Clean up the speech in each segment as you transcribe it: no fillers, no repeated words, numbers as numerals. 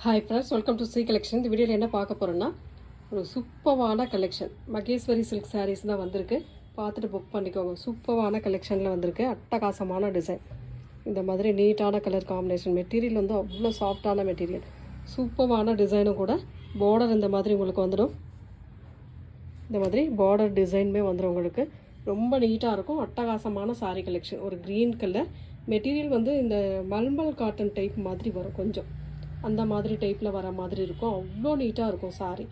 Hi friends, welcome to C collection. இந்த வீடியோவில் என்ன பார்க்க போகிறோன்னா, ஒரு சூப்பரான கலெக்ஷன் மகேஸ்வரி சில்க் சாரீஸ் தான் வந்திருக்கு. பார்த்துட்டு புக் பண்ணிக்கோங்க. சூப்பரான கலெக்ஷனில் வந்திருக்கு. அட்டகாசமான டிசைன். இந்த மாதிரி நீட்டான கலர் காம்பினேஷன். மெட்டீரியல் வந்து அவ்வளோ சாஃப்டான மெட்டீரியல். சூப்பரான டிசைனும் கூட. பார்டர் இந்த மாதிரி உங்களுக்கு வந்துடும். இந்த மாதிரி பார்டர் டிசைனுமே வந்துடும் உங்களுக்கு. ரொம்ப நீட்டாக இருக்கும். அட்டகாசமான சாரீ கலெக்ஷன். ஒரு க்ரீன் கலர் மெட்டீரியல் வந்து இந்த மல்மல் காட்டன் டைப் மாதிரி வரும். கொஞ்சம் அந்த மாதிரி டைப்பில் வர மாதிரி இருக்கும். அவ்வளோ நீட்டாக இருக்கும் சாரீ.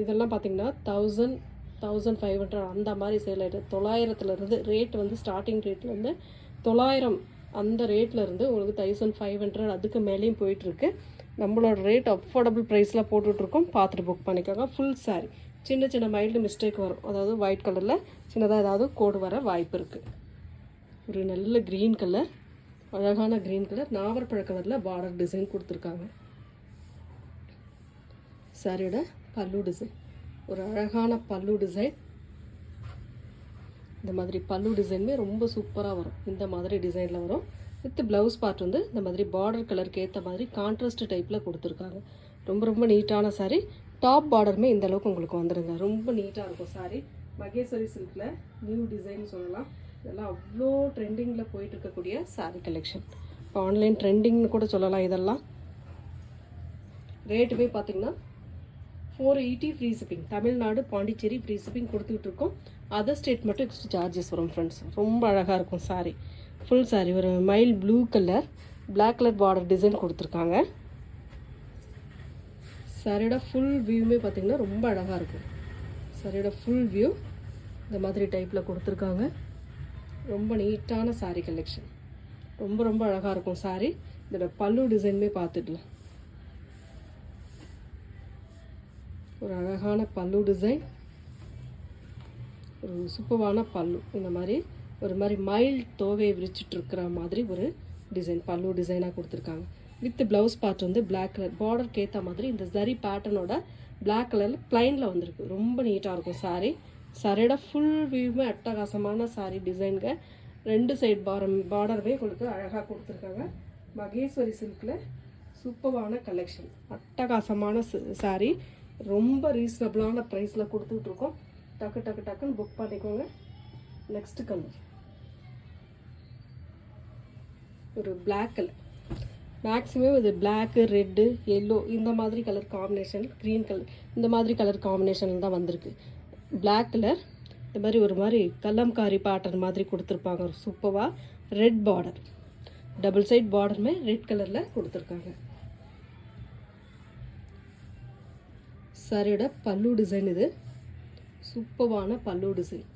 இதெல்லாம் பார்த்திங்கன்னா 1500 அந்த மாதிரி சேல் ஆகிட்டு 900லேருந்து ரேட் வந்து ஸ்டார்டிங் ரேட்லேருந்து 900 அந்த ரேட்லேருந்து உங்களுக்கு 1500 அதுக்கு மேலேயும் போயிட்டுருக்கு. நம்மளோட ரேட் அஃபோர்டபுள் ப்ரைஸில் போட்டுட்ருக்கோம். பார்த்துட்டு புக் பண்ணிக்கோங்க. ஃபுல் சாரீ. சின்ன சின்ன மைல்டு மிஸ்டேக் வரும். அதாவது ஒயிட் கலரில் சின்னதாக ஏதாவது கோடு வர வாய்ப்பு இருக்குது. ஒரு நல்ல க்ரீன் கலர், அழகான க்ரீன் கலர், நாவற்பழ கலரில் பார்டர் டிசைன் கொடுத்துருக்காங்க. சாரியோட பல்லு டிசைன், ஒரு அழகான பல்லு டிசைன். இந்த மாதிரி பல்லு டிசைனுமே ரொம்ப சூப்பராக வரும். இந்த மாதிரி டிசைனில் வரும். வித் ப்ளவுஸ் பார்ட் வந்து இந்த மாதிரி பார்டர் கலருக்கு ஏற்ற மாதிரி கான்ட்ராஸ்ட் டைப்பில் கொடுத்துருக்காங்க. ரொம்ப ரொம்ப நீட்டான சாரீ. டாப் பார்டருமே இந்த அளவுக்கு உங்களுக்கு வந்துடுங்க. ரொம்ப நீட்டாக இருக்கும் சாரீ. மகேஸ்வரி சில்கில் நியூ டிசைன் சொல்லலாம். இதெல்லாம் அவ்வளோ ட்ரெண்டிங்கில் போயிட்டு இருக்கக்கூடிய சாரீ கலெக்ஷன். இப்போ ஆன்லைன் ட்ரெண்டிங்னு கூட சொல்லலாம். இதெல்லாம் ரேட்டுமே பார்த்திங்கன்னா 480 free shipping. Tamil Nadu, Pondicherry free shipping கொடுத்துக்கிட்டு இருக்கோம். அதர் ஸ்டேட் மட்டும் எக்ஸ்ட்ரா சார்ஜஸ் வரும் ஃப்ரெண்ட்ஸ். ரொம்ப அழகாக இருக்கும் சாரீ. ஃபுல் சாரீ ஒரு மைல் blue colour, black colour border design கொடுத்துருக்காங்க. சாரியோட ஃபுல் வியூமே பார்த்திங்கன்னா ரொம்ப அழகாக இருக்கும். சாரியோட ஃபுல் வியூ இந்த மாதிரி டைப்பில் கொடுத்துருக்காங்க. ரொம்ப நீட்டான சாரீ கலெக்ஷன். ரொம்ப ரொம்ப அழகாக இருக்கும் சாரீ. இதோட பல்லு டிசைனுமே பார்த்துடலாம். ஒரு அழகான பல்லு டிசைன், ஒரு சூப்பரான பல்லு. இந்த மாதிரி ஒரு மாதிரி மைல்டு தோவையை விரிச்சிட்ருக்கிற மாதிரி ஒரு டிசைன் பல்லு டிசைனாக கொடுத்துருக்காங்க. வித் ப்ளவுஸ் பார்ட் வந்து பிளாக் கலர் பார்டருக்கு ஏற்ற மாதிரி இந்த ஜரி பேட்டர்னோட பிளாக் கலரில் ப்ளைனில் வந்திருக்கு. ரொம்ப நீட்டாக இருக்கும் சாரீ. சாரியோட ஃபுல் வியூமே அட்டகாசமான சாரீ டிசைனுங்க. 2 சைடு பார்டருமே உங்களுக்கு அழகாக கொடுத்துருக்காங்க. மகேஸ்வரி சில்கில் சூப்பரான கலெக்ஷன். அட்டகாசமான சாரீ. ரொம்ப ரீசனபிளான ப்ரைஸில் கொடுத்துட்ருக்கோம். டக்கு டக்கு டக்குன்னு புக் பண்ணிக்கோங்க. நெக்ஸ்ட் கலர் ஒரு பிளாக் கலர். மேக்ஸிமம் இது பிளாக்கு, ரெட்டு, எல்லோ இந்த மாதிரி கலர் காம்பினேஷன், க்ரீன் கலர் இந்த மாதிரி கலர் காம்பினேஷன் தான் வந்திருக்கு. பிளாக் கலர் இந்த மாதிரி ஒரு மாதிரி கலம்காரி பேட்டர்ன் மாதிரி கொடுத்துருப்பாங்க. ஒரு சூப்பராக ரெட் பார்டர், டபுள் சைட் பார்டருமே ரெட் கலரில் கொடுத்துருக்காங்க. சாரியோட பல்லு டிசைன் இது. சூப்பரான பல்லு டிசைன்.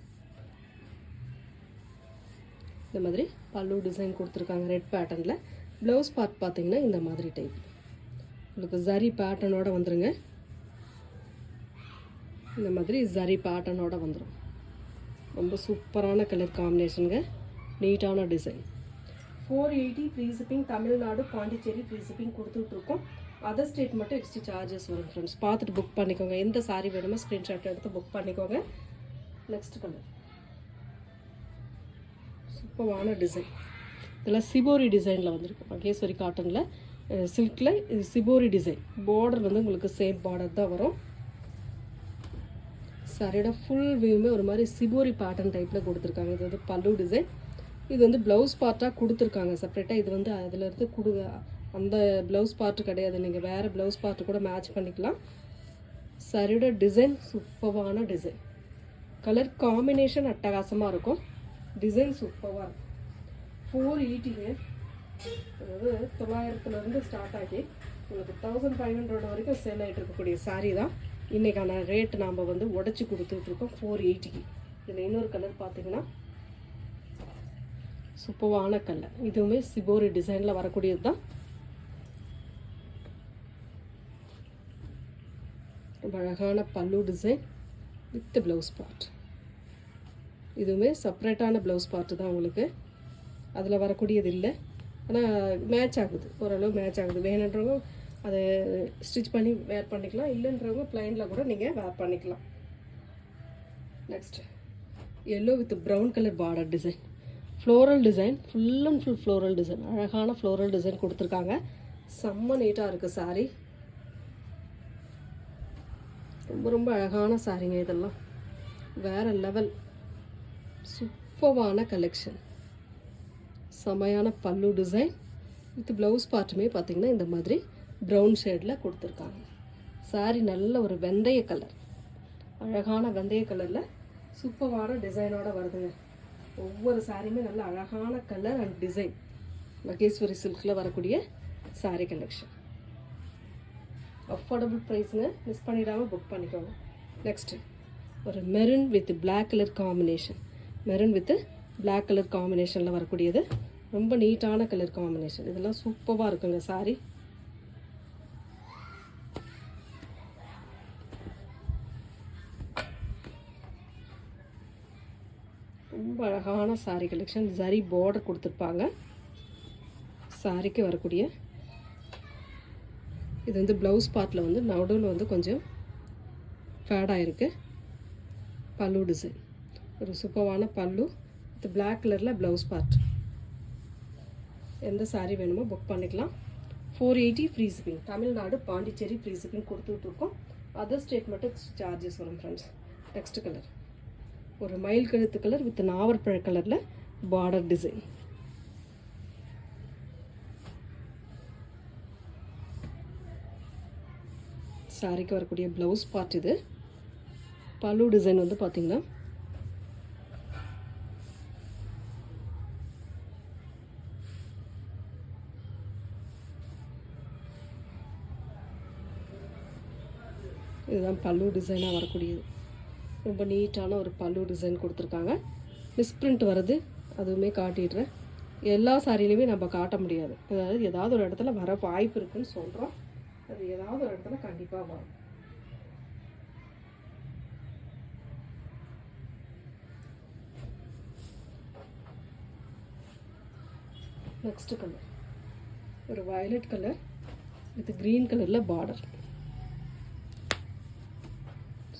இந்த மாதிரி பல்லு டிசைன் கொடுத்துருக்காங்க ரெட் பேட்டர்னில். ப்ளவுஸ் பார்ட் பார்த்தீங்கன்னா இந்த மாதிரி டைப் உங்களுக்கு ஜரி பேட்டர்னோட வந்துருங்க. இந்த மாதிரி ஜரி பேட்டர்னோட வந்துடும். ரொம்ப சூப்பரான கலர் காம்பினேஷனுங்க. நீட்டான design. 480 free shipping. Tamil Nadu, Pondicherry free shipping கொடுத்துட்ருக்கோம். அதர் ஸ்டேட் மட்டும் எக்ஸ்ட்ரா சார்ஜஸ் வரும் ஃப்ரெண்ட்ஸ். பார்த்துட்டு புக் பண்ணிக்கோங்க. எந்த சாரீ வேணுமோ ஸ்க்ரீன்ஷாட் எடுத்து புக் பண்ணிக்கோங்க. நெக்ஸ்ட் கலர் சூப்பரான டிசைன். இதெல்லாம் சிபோரி டிசைனில் வந்திருக்கு. மகேஸ்வரி காட்டனில் சில்கில் இது சிபோரி டிசைன். பார்டர் வந்து உங்களுக்கு சேம் பார்டர் தான் வரும். சாரியோட ஃபுல் வியூமே ஒரு மாதிரி சிபோரி பேட்டர்ன் டைப்பில் கொடுத்துருக்காங்க. இது வந்து பல்லு டிசைன். இது வந்து ப்ளவுஸ் பார்ட்டாக கொடுத்துருக்காங்க செப்பரேட்டாக. இது வந்து அதிலேருந்து அந்த ப்ளவுஸ் பார்ட்டு கிடையாது. நீங்கள் வேறு ப்ளவுஸ் பார்ட்டு கூட மேட்ச் பண்ணிக்கலாம். சாரியோட டிசைன் சூப்பரான டிசைன். கலர் காம்பினேஷன் அட்டகாசமாக இருக்கும். டிசைன் சூப்பராக இருக்கும். 480, அதாவது 900லேருந்து ஸ்டார்ட் ஆகி உங்களுக்கு 1500 வரைக்கும் சேல் ஆகிட்டு இருக்கக்கூடிய சாரீ தான் இன்றைக்கான ரேட். நாம் வந்து உடச்சி கொடுத்துட்ருக்கோம் 480க்கு. இதில் இன்னொரு கலர் பார்த்தீங்கன்னா சூப்பரான கலர். இதுவுமே சிபோரி டிசைனில் வரக்கூடியது தான். அழகான பல்லு டிசைன் வித் ப்ளவுஸ் பார்ட். இதுவுமே செப்ரேட்டான ப்ளவுஸ் பார்ட்டு தான் உங்களுக்கு. அதில் வரக்கூடியது இல்லை. ஆனால் மேட்ச் ஆகுது, ஓரளவு மேட்ச் ஆகுது. வேணுன்றவங்க அதை ஸ்டிச் பண்ணி வேர் பண்ணிக்கலாம். இல்லைன்றவங்க ப்ளைனில் கூட நீங்கள் வேர் பண்ணிக்கலாம். Next yellow with brown colour border design. Floral design. Full and full floral design. அழகான ஃப்ளோரல் டிசைன் கொடுத்துருக்காங்க. செம்ம நீட்டாக இருக்குது சாரீ. ரொம்ப ரொம்ப அழகான சாரீங்க இதெல்லாம். வேறு லெவல் சூப்பரான கலெக்ஷன். செமையான பல்லு டிசைன் வித் ப்ளவுஸ் பார்ட்டுமே பார்த்திங்கன்னா இந்த மாதிரி ப்ரௌன் ஷேடில் கொடுத்துருக்காங்க. சாரீ நல்ல ஒரு வெந்தய கலர், அழகான வெந்தய கலரில் சூப்பரான டிசைனோட வருதுங்க. ஒவ்வொரு சாரியுமே நல்ல அழகான கலர் அண்ட் டிசைன். மகேஸ்வரி சில்கில் வரக்கூடிய சாரீ கலெக்ஷன். அஃபோர்டபுள் ப்ரைஸுங்க, மிஸ் பண்ணிடாமல் புக் பண்ணிக்கோங்க. நெக்ஸ்ட்டு ஒரு maroon with black colour combination. Maroon with black colour காம்பினேஷனில் வரக்கூடியது. ரொம்ப நீட்டான கலர் காம்பினேஷன். இதெல்லாம் சூப்பராக இருக்குங்க சாரீ. ரொம்ப அழகான சாரீ கலெக்ஷன். ஜரி பார்டர் கொடுத்துருப்பாங்க சாரிக்கு வரக்கூடிய. இது வந்து ப்ளவுஸ் பார்ட்டில் வந்து நடுவில் வந்து கொஞ்சம் ஃபேடாக இருக்குது. பல்லு டிசைன் ஒரு சூப்பரான பல்லு வித் பிளாக் கலரில் ப்ளவுஸ் பார்ட். எந்த சாரீ வேணுமோ புக் பண்ணிக்கலாம். 480 free shipping. Tamil Nadu Pondicherry free shipping கொடுத்துட்ருக்கோம். அதர் ஸ்டேட் மட்டும் சார்ஜஸ் வரும் ஃப்ரெண்ட்ஸ். நெக்ஸ்ட் கலர் ஒரு மயில் கழுத்து கலர் வித் நாவற்பழ கலரில் பார்டர் டிசைன். சாரிக்கு வரக்கூடிய ப்ளவுஸ் பார்ட் இது. பல்லு டிசைன் வந்து பார்த்திங்கன்னா இதுதான் பல்லு டிசைனாக வரக்கூடியது. ரொம்ப நீட்டான ஒரு பல்லு டிசைன் கொடுத்துருக்காங்க. மிஸ்பிரிண்ட் வருது, அதுவுமே காட்டிடுறேன். எல்லா சாரிலையுமே நம்ம காட்ட முடியாது, அதாவது ஏதாவது ஒரு இடத்துல வர வாய்ப்பு இருக்குன்னு சொல்கிறோம். அது ஏதாவது ஒரு இடத்துல கண்டிப்பாக வரும். நெக்ஸ்ட் கலர் ஒரு வயலட் கலர் வித் க்ரீன் கலரில் பார்டர்.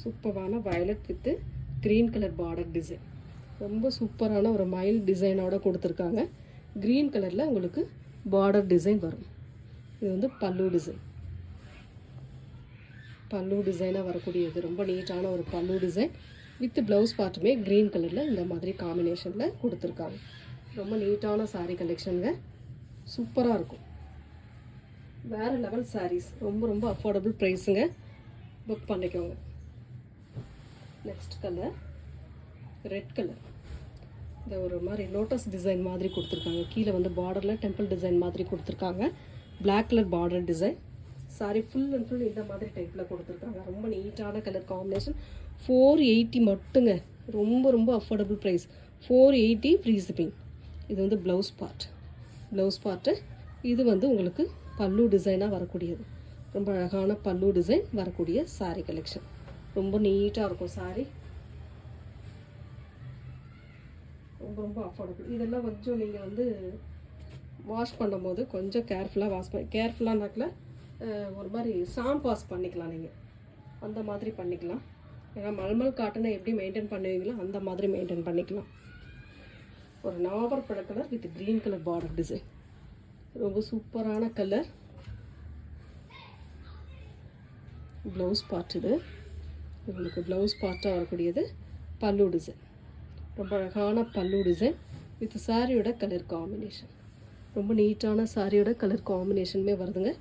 சூப்பரான violet with green colour border design. ரொம்ப சூப்பரான ஒரு மயில் டிசைனோட கொடுத்துருக்காங்க. க்ரீன் கலரில் உங்களுக்கு பார்டர் டிசைன் வரும். இது வந்து பல்லு டிசைன். பல்லு டிசைனாக வரக்கூடியது. ரொம்ப நீட்டான ஒரு பல்லு டிசைன் வித் ப்ளவுஸ் பார்ட்டுமே க்ரீன் கலரில் இந்த மாதிரி காம்பினேஷனில் கொடுத்துருக்காங்க. ரொம்ப நீட்டான சாரீ கலெக்ஷனுங்க. சூப்பராக இருக்கும். வேறு லெவல் சாரீஸ். ரொம்ப ரொம்ப அஃபோர்டபுள் ப்ரைஸுங்க. புக் பண்ணிக்கோங்க. Next colour red colour. இந்த ஒரு மாதிரி லோட்டஸ் டிசைன் மாதிரி கொடுத்துருக்காங்க. கீழே வந்து பார்டரில் டெம்பிள் டிசைன் மாதிரி கொடுத்துருக்காங்க. Black colour border design. Sari full and full இந்த மாதிரி டைப்பில் கொடுத்துருக்காங்க. ரொம்ப நீட்டான கலர் காம்பினேஷன். 480 மட்டுங்க. ரொம்ப ரொம்ப அஃபோர்டபுள் ப்ரைஸ். 480 free shipping. இது வந்து ப்ளவுஸ் பார்ட். ப்ளவுஸ் பார்ட்டு இது வந்து உங்களுக்கு பல்லு டிசைனாக வரக்கூடியது. ரொம்ப அழகான பல்லு டிசைன் வரக்கூடிய சாரீ கலெக்ஷன். ரொம்ப நீட்டாக இருக்கும் சாரீ. ரொம்ப ரொம்ப அஃபோர்டபுள். இதெல்லாம் கொஞ்சம் நீங்கள் வந்து வாஷ் பண்ணும்போது கொஞ்சம் கேர்ஃபுல்லானாக்கில் ஒரு மாதிரி ஷாம்பு வாஷ் பண்ணிக்கலாம். நீங்கள் அந்த மாதிரி பண்ணிக்கலாம். ஏன்னா மல்மல் காட்டனை எப்படி மெயின்டைன் பண்ணுவீங்களோ அந்த மாதிரி மெயின்டைன் பண்ணிக்கலாம். ஒரு நாவற்பழ colour with green colour border design. ரொம்ப சூப்பரான கலர். ப்ளவுஸ் பார்ட் இது. உங்களுக்கு ப்ளவுஸ் பார்ட்டாக வரக்கூடியது பல்லு டிசைன். ரொம்ப அழகான பல்லு டிசைன் வித் சாரியோட கலர் காம்பினேஷன். ரொம்ப நீட்டான சாரியோட கலர் காம்பினேஷனுமே வருதுங்க.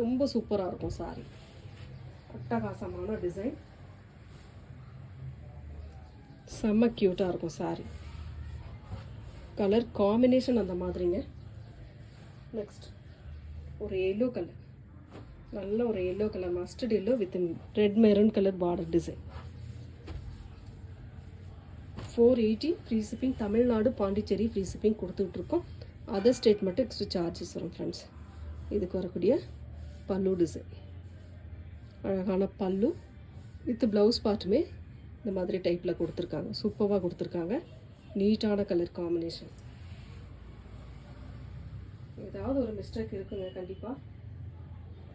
ரொம்ப சூப்பராக இருக்கும் சாரி. அட்டகாசமான டிசைன். செம்ம க்யூட்டாக இருக்கும் சாரி. கலர் காம்பினேஷன் அந்த மாதிரிங்க. நெக்ஸ்ட் ஒரு எல்லோ கலர். நல்ல ஒரு yellow colour, mustard yellow with red maroon colour border design. 480 free shipping. Tamil Nadu Pondicherry free shipping கொடுத்துட்ருக்கோம். அதர் ஸ்டேட் மட்டும் எக்ஸ்ட்ரா சார்ஜஸ் வரும் ஃப்ரெண்ட்ஸ். இதுக்கு வரக்கூடிய பல்லு டிசைன். அழகான பல்லு வித் ப்ளவுஸ் பார்ட்டுமே இந்த மாதிரி டைப்பில் கொடுத்துருக்காங்க. சூப்பராக கொடுத்துருக்காங்க. நீட்டான கலர் காம்பினேஷன். ஏதாவது ஒரு மிஸ்டேக் இருக்குங்க கண்டிப்பாக.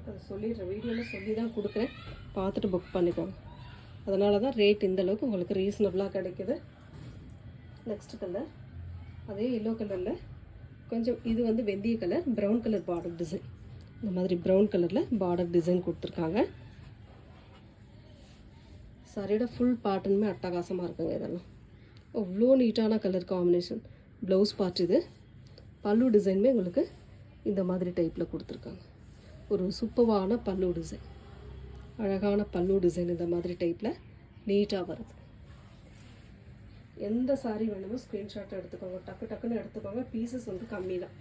அதை சொல்லிடுறேன், வீடியோவில் சொல்லி தான் கொடுக்குறேன். பார்த்துட்டு புக் பண்ணிக்கோங்க. அதனால தான் ரேட் இந்தளவுக்கு உங்களுக்கு ரீசனபிளாக கிடைக்குது. நெக்ஸ்ட் கலர் அதே எல்லோ கலரில் கொஞ்சம் இது வந்து வெந்தய colour brown colour border design. இந்த மாதிரி ப்ரௌன் கலரில் பார்டர் டிசைன் கொடுத்துருக்காங்க. சாரியோட ஃபுல் பேட்டர்னுமே அட்டகாசமாக இருக்குங்க. இதெல்லாம் அவ்வளோ நீட்டான கலர் காம்பினேஷன். ப்ளவுஸ் பார்ட் இது. பல்லு டிசைனுமே உங்களுக்கு இந்த மாதிரி டைப்பில் கொடுத்துருக்காங்க. ஒரு சூப்பரான பல்லு டிசைன், அழகான பல்லு டிசைன் இந்த மாதிரி டைப்பில் நீட்டாக வருது. எந்த சாரீ வேணுமோ ஸ்க்ரீன்ஷாட் எடுத்துக்கோங்க, டக்கு டக்குன்னு எடுத்துக்கோங்க. பீசஸ் வந்து கம்மி தான்.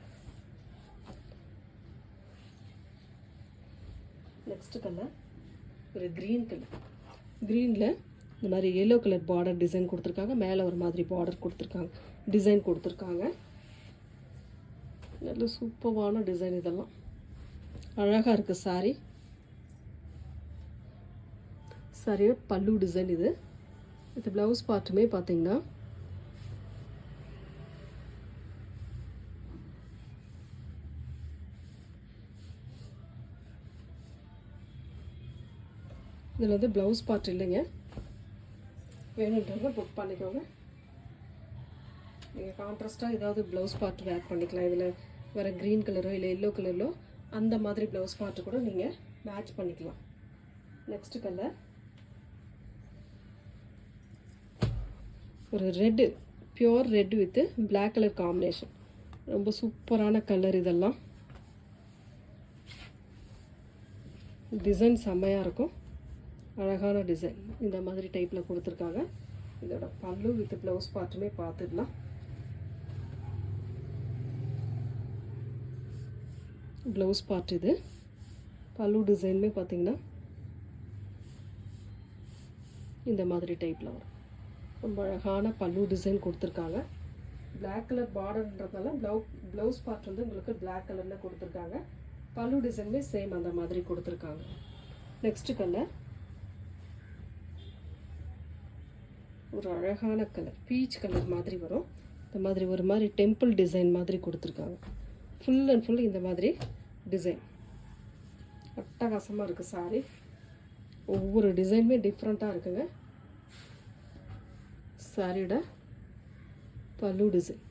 நெக்ஸ்ட் கலர் ஒரு க்ரீன் கலர். க்ரீனில் இந்த மாதிரி எல்லோ கலர் பார்டர் டிசைன் கொடுத்துருக்காங்க. மேலே ஒரு மாதிரி பார்டர் கொடுத்துருக்காங்க, டிசைன் கொடுத்துருக்காங்க. நல்ல சூப்பரான டிசைன். இதெல்லாம் அழகாக இருக்குது சாரீ. சாரியோட பல்லு டிசைன் இது. இது ப்ளவுஸ் பார்ட்டுமே பார்த்தீங்கன்னா இதில் வந்து ப்ளவுஸ் பார்ட் இல்லைங்க. வேணுன்றவங்க புக் பண்ணிக்கோங்க. நீங்கள் கான்ட்ராஸ்ட்டாக ஏதாவது ப்ளவுஸ் பார்ட் வேர் பண்ணிக்கலாம். இதில் வேறு க்ரீன் கலரோ இல்லை எல்லோ கலரோ அந்த மாதிரி ப்ளவுஸ் பார்ட்டு கூட நீங்கள் மேட்ச் பண்ணிக்கலாம். நெக்ஸ்ட் கலர் ஒரு red, pure red with black colour combination. ரொம்ப சூப்பரான கலர். இதெல்லாம் டிசைன் செம்மையாக இருக்கும். அழகான டிசைன் இந்த மாதிரி டைப்பில் கொடுத்துருக்காங்க. இதோட பல்லு வித் ப்ளவுஸ் பார்ட்டுமே பார்த்துடலாம். ப்ளவுஸ் பார்ட் இது. பல்லு டிசைனுமே பார்த்தீங்கன்னா இந்த மாதிரி டைப்பில் வரும். ரொம்ப அழகான பல்லு டிசைன் கொடுத்துருக்காங்க. பிளாக் கலர் பார்டர்ன்றதால ப்ளவுஸ் பார்ட் வந்து உங்களுக்கு பிளாக் கலரில் கொடுத்துருக்காங்க. பல்லு டிசைனுமே சேம் அந்த மாதிரி கொடுத்துருக்காங்க. நெக்ஸ்ட் கலர் ஒரு அழகான கலர், பீச் கலர் மாதிரி வரும். இந்த மாதிரி ஒரு மாதிரி டெம்பிள் டிசைன் மாதிரி கொடுத்துருக்காங்க. ஃபுல் அண்ட் ஃபுல் இந்த மாதிரி டிசைன் அட்டகாசமாக இருக்குது சாரி. ஒவ்வொரு டிசைனுமே டிஃப்ரெண்ட்டாக இருக்குங்க. சாரியோட பல்லு டிசைன்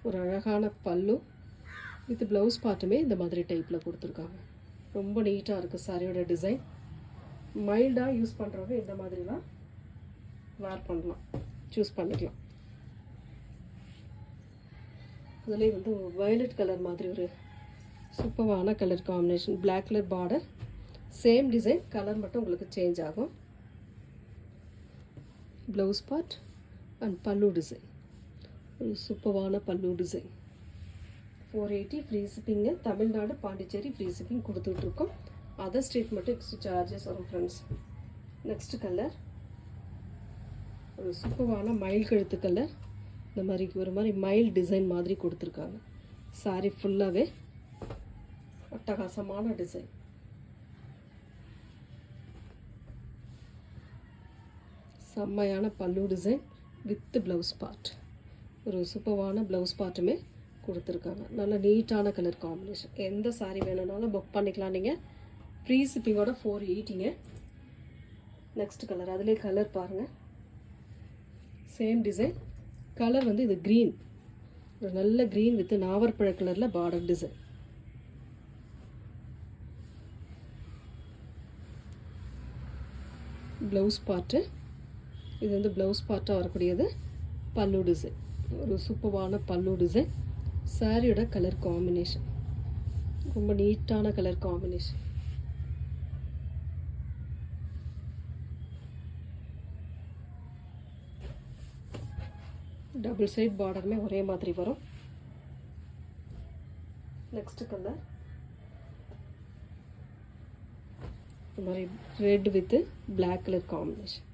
ஒரு அழகான பல்லு வித் ப்ளவுஸ் பார்ட்டுமே இந்த மாதிரி டைப்பில் கொடுத்துருக்காங்க. ரொம்ப நீட்டாக இருக்குது சாரியோட டிசைன். மைல்டாக யூஸ் பண்ணுறவங்க இந்த மாதிரிலாம் வேர் பண்ணலாம், சூஸ் பண்ணிக்கலாம். அதுலேயே வந்து வயலட் கலர் மாதிரி ஒரு சூப்பரான colour combination. Black colour border, same design, colour மட்டும் உங்களுக்கு சேஞ்ச் ஆகும். Blouse part and pallu design ஒரு சூப்பரான pallu design. 480 free shipping. Tamil Nadu, Pondicherry free shipping கொடுத்துட்ருக்கோம். அதர் ஸ்டேட் மட்டும் எக்ஸ்ட்ரா சார்ஜஸ் வரும் ஃப்ரெண்ட்ஸ். நெக்ஸ்ட் கலர் ஒரு சூப்பரான மயில் கழுத்து கலர். இந்த மாதிரி ஒரு மாதிரி மயில் டிசைன் மாதிரி கொடுத்துருக்காங்க. சாரி ஃபுல்லாகவே அட்டகாசமான டிசைன். செம்மையான பல்லு டிசைன் வித் ப்ளவுஸ் பார்ட். ஒரு சூப்பரான ப்ளவுஸ் பார்ட்டுமே கொடுத்துருக்காங்க. நல்ல நீட்டான கலர் காம்பினேஷன். எந்த சாரீ வேணும்னாலும் புக் பண்ணிக்கலாம் நீங்கள். ஃப்ரீ ஷிப்பிங்கோட 480ங்க. நெக்ஸ்ட் கலர், அதுலேயே கலர் பாருங்கள். Same design. கலர் வந்து இது க்ரீன், ஒரு நல்ல க்ரீன் வித் நாவற்பழ கலரில் பார்டர் டிசைன். ப்ளவுஸ் பார்ட்டு இது வந்து ப்ளவுஸ் பார்ட்டாக வரக்கூடியது. பல்லு டிசைன் ஒரு சூப்பரான பல்லு டிசைன். சாரியோட கலர் காம்பினேஷன் ரொம்ப நீட்டான கலர் காம்பினேஷன். டபுள் சைட் பார்டருமே ஒரே மாதிரி வரும். நெக்ஸ்ட் கலர் இந்த மாதிரி red with black colour combination.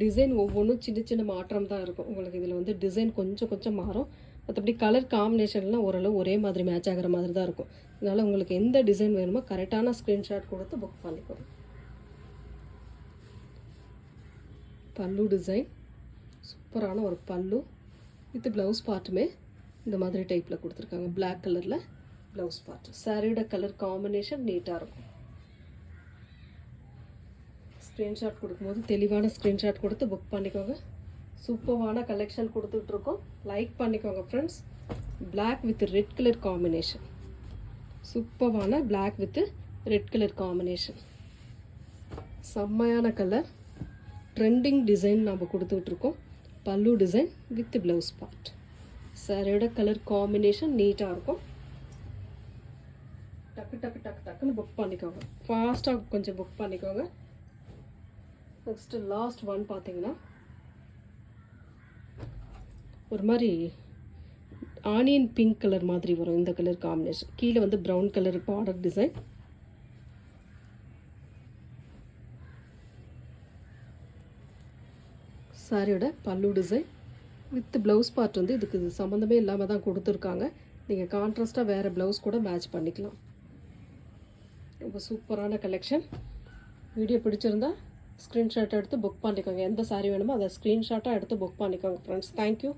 Design ஒவ்வொன்றும் சின்ன சின்ன மாற்றம் தான் இருக்கும். உங்களுக்கு இதில் வந்து டிசைன் கொஞ்சம் கொஞ்சம் மாறும். மற்றபடி கலர் காம்பினேஷன்லாம் ஓரளவு ஒரே மாதிரி மேட்ச் ஆகிற மாதிரி தான் இருக்கும். அதனால் உங்களுக்கு எந்த டிசைன் வேணுமோ கரெக்டான ஸ்க்ரீன்ஷாட் கொடுத்து புக் பண்ணிக்கணும். பல்லு டிசைன் சூப்பரான ஒரு பல்லு வித் ப்ளவுஸ் பார்ட்டுமே இந்த மாதிரி டைப்பில் கொடுத்துருக்காங்க. பிளாக் கலரில் ப்ளவுஸ் பார்ட். சாரியோட கலர் காம்பினேஷன் நீட்டாக இருக்கும். ஸ்க்ரீன்ஷாட் கொடுக்கும்போது தெளிவான ஸ்க்ரீன்ஷாட் கொடுத்து புக் பண்ணிக்கோங்க. சூப்பரான கலெக்ஷன் கொடுத்துட்ருக்கோம். லைக் பண்ணிக்கோங்க friends. Black with red colour combination சூப்பரான black with red colour combination. செம்மையான கலர். ட்ரெண்டிங் டிசைன் நம்ம கொடுத்துட்ருக்கோம். Pallu design with blouse part. சாரியோட கலர் காம்பினேஷன் நீட்டாக இருக்கும். டக்கு டக்கு டக்கு டக்குன்னு புக் பண்ணிக்கோங்க. ஃபாஸ்ட்டாக கொஞ்சம் புக் பண்ணிக்கோங்க. நெக்ஸ்ட்டு லாஸ்ட் ஒன் பார்த்தீங்கன்னா ஒரு மாதிரி ஆனியன் பிங்க் கலர் மாதிரி வரும். இந்த கலர் காம்பினேஷன். கீழே வந்து ப்ரௌன் கலர் பார்டர் டிசைன். சாரியோட பல்லு டிசைன் வித் ப்ளவுஸ் பார்ட் வந்து இதுக்கு சம்மந்தமே இல்லாமல் தான் கொடுத்துருக்காங்க. நீங்கள் கான்ட்ராஸ்ட்டாக வேறு ப்ளவுஸ் கூட மேட்ச் பண்ணிக்கலாம். ரொம்ப சூப்பரான கலெக்ஷன். வீடியோ பிடிச்சிருந்தா ஸ்க்ரீன்ஷாட் எடுத்து புக் பண்ணிக்கோங்க. எந்த சாரீ வேணுமோ அதை ஸ்க்ரீன்ஷாட்டாக எடுத்து புக் பண்ணிக்கோங்க ஃப்ரெண்ட்ஸ். தேங்க்யூ.